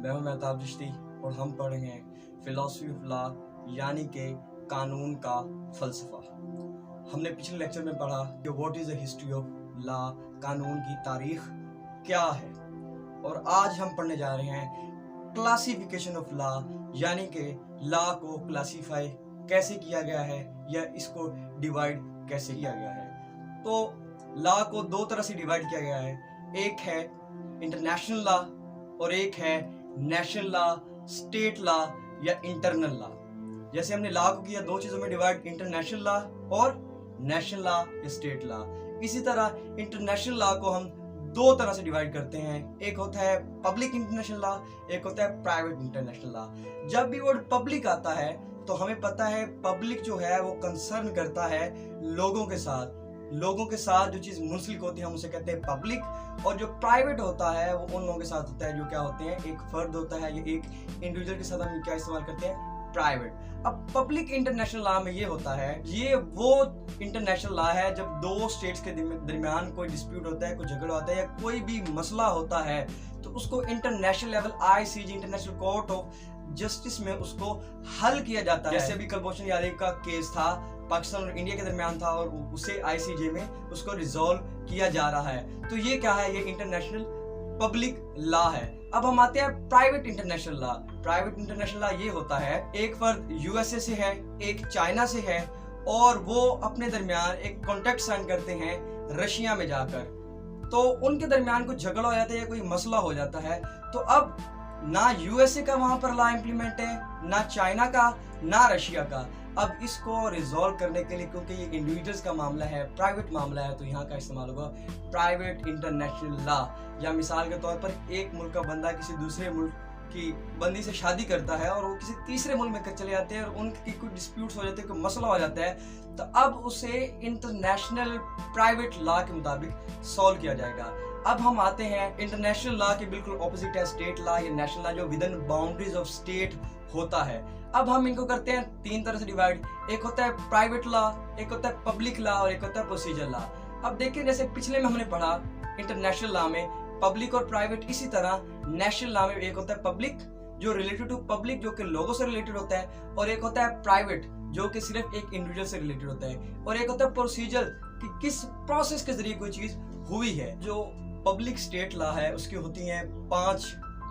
मैं हूं मेहताब चिश्ती और हम पढ़ रहे हैं फिलॉसफी ऑफ लॉ यानी कि कानून का फ़लसफ़ा। हमने पिछले लेक्चर में पढ़ा कि what is the history of law, कानून की तारीख क्या है, और आज हम पढ़ने जा रहे हैं क्लासिफिकेशन ऑफ लॉ यानी कि लॉ को क्लासीफाई कैसे किया गया है या इसको डिवाइड कैसे किया गया है। तो लॉ को दो तरह से डिवाइड किया गया है, एक है इंटरनेशनल लॉ और एक है नेशनल लॉ, स्टेट लॉ या इंटरनल लॉ। जैसे हमने लॉ को किया दो चीज़ों में डिवाइड, इंटरनेशनल लॉ और नेशनल लॉ या स्टेट लॉ। इसी तरह इंटरनेशनल लॉ को हम दो तरह से डिवाइड करते हैं, एक होता है पब्लिक इंटरनेशनल लॉ, एक होता है प्राइवेट इंटरनेशनल लॉ। जब भी वर्ड पब्लिक आता है तो हमें पता है पब्लिक जो है वो कंसर्न करता है लोगों के साथ जो चीज़ मुंसलिक होती है हम उसे कहते हैं पब्लिक, और जो प्राइवेट होता है वो उन लोगों के साथ होता है जो क्या होते हैं, एक फर्द होता है या एक इंडिविजुअल के साथ हम क्या इस्तेमाल करते हैं, प्राइवेट। अब पब्लिक इंटरनेशनल लॉ में ये होता है, ये वो इंटरनेशनल लॉ है जब दो स्टेट्स के दरमियान कोई डिस्प्यूट होता है, कोई झगड़ा होता है या कोई भी मसला होता है तो उसको international level ICJ international court of justice में उसको हल किया जाता है। जैसे अभी कुलभूषण यादव का केस था, पाकिस्तान और इंडिया के दरमियान था और उसे ICJ में उसको रिजॉल्व किया जा रहा है। तो ये क्या है, ये इंटरनेशनल पब्लिक लॉ है। अब हम आते हैं private international law. Private international law ये होता है, एक फर्द USA से है, एक चाइना से है और वो अपने दरमियान एक कॉन्ट्रैक्ट साइन करते हैं रशिया में जाकर। तो उनके दरमियान कुछ झगड़ा हो जाता है या कोई मसला हो जाता है, तो अब ना USA का वहां पर लॉ इंप्लीमेंट है, ना चाइना का, ना रशिया का। अब इसको रिजॉल्व करने के लिए, क्योंकि ये इंडिविजुअल्स का मामला है, प्राइवेट मामला है, तो यहाँ का इस्तेमाल होगा प्राइवेट इंटरनेशनल लॉ। या मिसाल के तौर पर एक मुल्क का बंदा किसी दूसरे मुल्क की बंदी से शादी करता है और वो किसी तीसरे मुल्क में चले जाते हैं और उनकी कुछ डिस्प्यूट्स हो जाते हैं, कोई मसला हो जाता है, तो अब उसे इंटरनेशनल प्राइवेट लॉ के मुताबिक सॉल्व किया जाएगा। अब हम आते हैं इंटरनेशनल लॉ के बिल्कुल ऑपोजिट है स्टेट लॉ या नेशनल लॉ, जो with in boundaries of state होता है। अब हम इनको करते हैं तीन तरह से डिवाइड, एक होता है प्राइवेट लॉ, एक होता है पब्लिक लॉ और एक होता है प्रोसीजर लॉ। अब देखिए जैसे पिछले में हमने पढ़ा इंटरनेशनल लॉ में पब्लिक और प्राइवेट, इसी तरह नेशनल लॉ में एक होता है पब्लिक जो रिलेटेड टू पब्लिक जो कि लोगों से रिलेटेड होता है, और एक होता है प्राइवेट जो कि सिर्फ एक इंडिविजुअल से रिलेटेड होता है, और एक होता है प्रोसीजर कि किस प्रोसेस के जरिए कोई चीज हुई है। जो पब्लिक स्टेट लॉ है उसकी होती हैं 5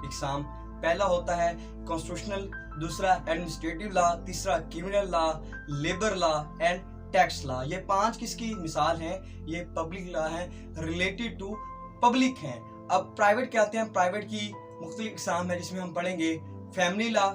इकसाम। पहला होता है कॉन्स्टिट्यूशनल, दूसरा एडमिनिस्ट्रेटिव लॉ, तीसरा criminal law, labour law and tax law. ये 5 किसकी मिसाल हैं, ये पब्लिक लॉ है, रिलेटेड टू पब्लिक हैं। अब प्राइवेट क्या आते हैं, प्राइवेट की मुख्तलिफ इकसाम है जिसमें हम पढ़ेंगे family law,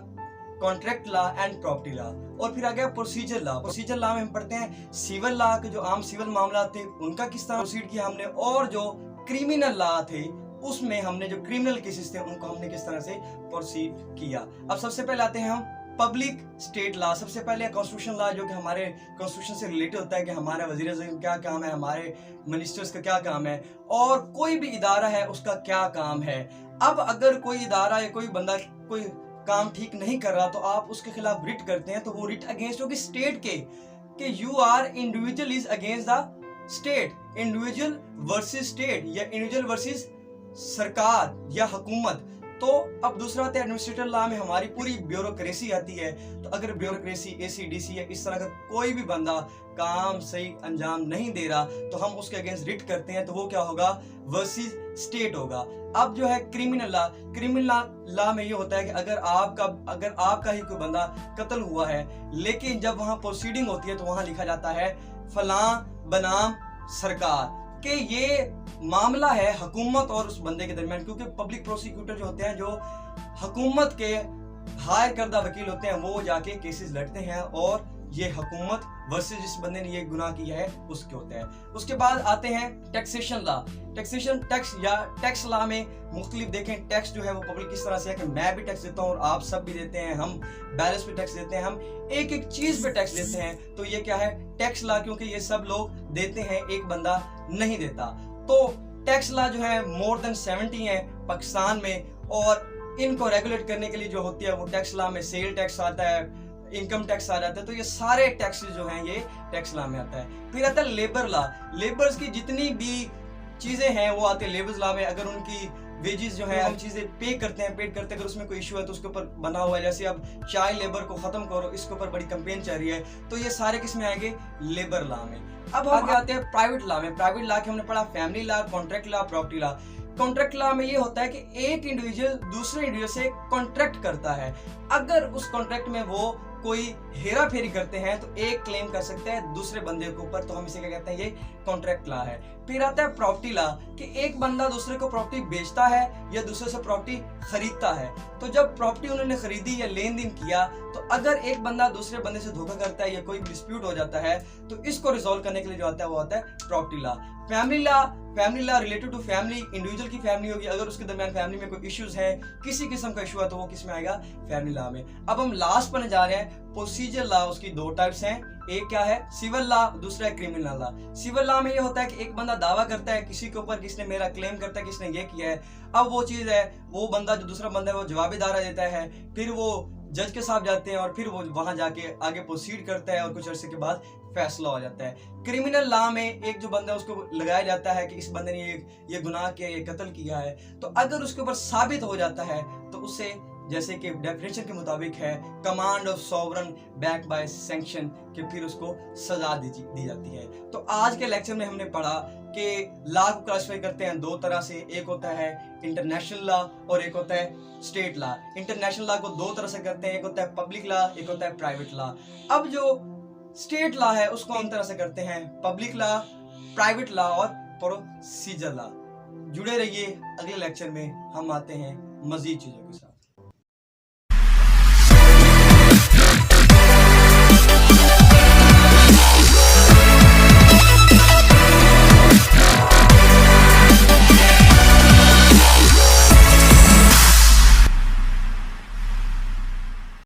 contract law and property law. और फिर आ गया प्रोसीजर लॉ। प्रोसीजर लॉ में हम पढ़ते हैं सिविल लॉ के जो आम सिविल मामला थे उनका किस तरह प्रोसीड किया हमने, और जो क्रिमिनल लॉ थे उसमें हमने जो क्रिमिनल केसेस थे उनको हमने किस तरह से प्रोसीड किया। अब सबसे पहले आते हैं हम पब्लिक स्टेट लॉ। सबसे पहले कॉन्स्टिट्यूशन लॉ जो कि हमारे कॉन्स्टिट्यूशन से रिलेटेड होता है कि हमारा वजीर आज़म क्या काम है, हमारे मिनिस्टर्स का क्या काम है और कोई भी इदारा है उसका क्या काम है। अब अगर कोई इदारा या कोई बंदा कोई काम ठीक नहीं कर रहा तो आप उसके खिलाफ रिट करते हैं, तो वो रिट अगेंस्ट होगी स्टेट के you are individual is against the state, individual versus state या इंडिविजुअल वर्सेस सरकार या हुकूमत। तो अब दूसरा आता है एडमिनिस्ट्रेटिव लॉ में हमारी पूरी ब्यूरोक्रेसी आती है। तो अगर ब्यूरोक्रेसी ACDC या इस तरह का कोई भी बंदा काम सही अंजाम नहीं दे रहा तो हम उसके अगेंस्ट रिट करते हैं, तो वो क्या होगा, वर्सेस स्टेट होगा। अब जो है क्रिमिनल लॉ, क्रिमिनल लॉ में ये होता है कि अगर आपका ही कोई बंदा कत्ल हुआ है, लेकिन जब वहाँ प्रोसीडिंग होती है तो वहाँ लिखा जाता है फलां बनाम सरकार कि ये मामला है हुकूमत और उस बंदे के दरमियान, क्योंकि पब्लिक प्रोसिक्यूटर जो होते हैं, जो हुकूमत के हायर करदा वकील होते हैं, वो जाके केसेस लड़ते हैं और ये हुकूमत वर्सेस जिस बंदे ने ये गुनाह किया है उसके होते हैं। उसके बाद आते हैं टैक्सेशन लॉ। टैक्सेशन टैक्स या टैक्स लॉ में मुख्तलिफ देखें, टैक्स जो है वो पब्लिक किस तरह से है कि मैं भी टैक्स देता हूँ और आप सब भी देते हैं, हम बैलेंस पे टैक्स देते हैं, हम एक एक चीज पे टैक्स देते हैं। तो ये क्या है, टैक्स लॉ, क्योंकि ये सब लोग देते हैं, एक बंदा नहीं देता। तो टैक्स लॉ जो है मोर देन 70 है पाकिस्तान में, और इनको रेगुलेट करने के लिए जो होती है वो टैक्स लॉ में सेल टैक्स आता है, इनकम टैक्स आ जाता है। तो ये सारे टैक्सेस जो हैं ये टैक्स लॉ में आता है। फिर आता है लेबर लॉ। लेबर्स की जितनी भी चीजें हैं वो आती है लेबर्स लॉ में। अगर उनकी वेजेस जो है हम चीजें पे करते हैं, पेड करते हैं, अगर उसमें कोई इशू है तो उसके ऊपर बना हुआ है, जैसे अब चाइल्ड लेबर को खत्म करो, इसके ऊपर बड़ी कंपेन चल रही है, तो ये सारे किस में आएंगे, लेबर लॉ में। अब हम आगे आते हैं प्राइवेट लॉ में। प्राइवेट लॉ के हमने पढ़ा family law, contract law, property law. Contract law में ये होता है कि एक इंडिविजुअल दूसरे इंडिविजुअल से कॉन्ट्रैक्ट करता है, अगर उस कॉन्ट्रैक्ट में वो कोई हेरा फेरी करते हैं तो एक क्लेम कर सकते हैं दूसरे बंदे के ऊपर, तो हम इसे क्या कहते हैं, ये कॉन्ट्रैक्ट लॉ है। फिर आता है प्रॉपर्टी लॉ कि एक बंदा दूसरे को प्रॉपर्टी बेचता है या दूसरे से प्रॉपर्टी खरीदता है। तो जब प्रॉपर्टी उन्होंने खरीदी या लेन देन किया, तो अगर एक बंदा दूसरे बंदे से धोखा करता है या कोई डिस्प्यूट हो जाता है, तो इसको रिजोल्व करने के लिए जो आता है वो आता है property law. Family law, family law related to family, individual की फैमिली होगी, अगर उसके दरमियान फैमिली में कोई इश्यूज है, किसी किस्म का इशू है, तो वो किस में आएगा, फैमिली लॉ में। अब हम लास्ट पर जा रहे हैं, प्रोसीजर लॉ। उसकी दो टाइप्स हैं, एक क्या है, सिविल लॉ, दूसरा है क्रिमिनल लॉ। सिविल लॉ में ये होता है कि एक बंदा दावा करता है किसी के ऊपर, किसने मेरा क्लेम करता है, किसने ये किया है। अब वो चीज है, वो बंदा जो दूसरा बंदा है वो जवाबी दारा देता है, फिर वो जज के साथ जाते हैं और फिर वो वहां जाके आगे प्रोसीड करता है और कुछ अर्से के बाद फैसला हो जाता है। क्रिमिनल लॉ में एक जो बंदा है उसको लगाया जाता है कि इस बंदे ने ये गुनाह किया, ये कत्ल किया है, तो अगर उसके ऊपर साबित हो जाता है तो उसे, जैसे कि डेफिनेशन के मुताबिक है, command of sovereign back by sanction, कि फिर उसको सजा दी जाती है। तो आज के लेक्चर में हमने पढ़ा कि लॉ को क्लासिफाई करते हैं दो तरह से, एक होता है इंटरनेशनल लॉ और एक होता है स्टेट लॉ। इंटरनेशनल लॉ को दो तरह से करते हैं, एक होता है पब्लिक लॉ, एक होता है प्राइवेट लॉ। अब जो स्टेट लॉ है उसको हम तरह से करते हैं, पब्लिक लॉ, प्राइवेट लॉ और प्रोसीजर लॉ। जुड़े रहिए, अगले लेक्चर में हम आते हैं मजीद चीजों के साथ।